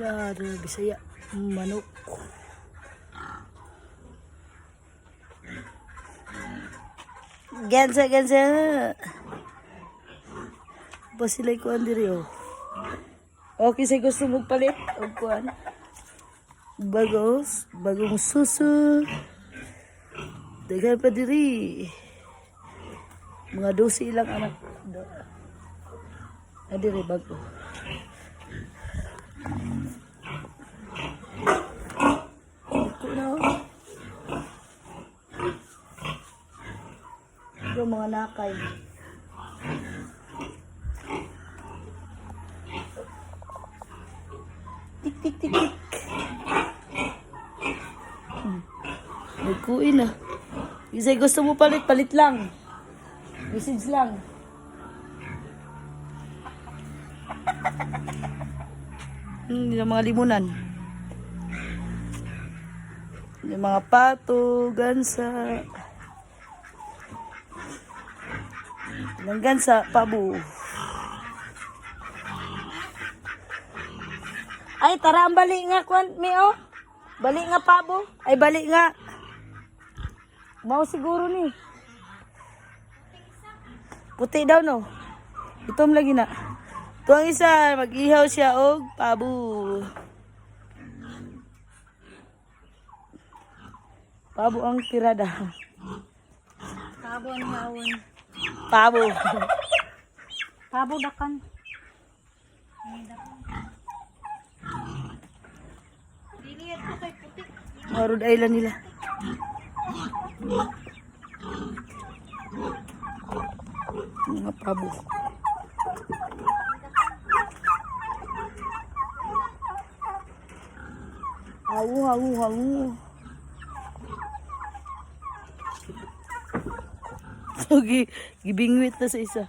Yara, Bisaya. Manok. Gansa, gansa. Pa sila ikuan diri oh. Okay, sa gusto mong palit. O kuan. Bagong susu. Daghan pa diri. Mga 12 ilang anak. Diri bago. Ito na oh. Ito mga nakay. Tik tik tik tik. Nagkuin na. Isay gusto mo palit, palit lang. Message lang. Yung mga limunan. Yung mga pato, gansa. Ilang gansa, pabo. Ay, tara ang bali nga, kwan, Mio. Bali nga, pabo. Ay, bali nga. Mau siguro ni. Puti daw, no? Itom lagi na. Ito ang isa, mag-ihaw siya og pabo. Pabo ang tirada. Pabo ang hawon. Pabo. Pabo dakan. Dilihat ko kay puti. Marud island nila. Mga pabo. Hawu. Gibingwit na sa isa.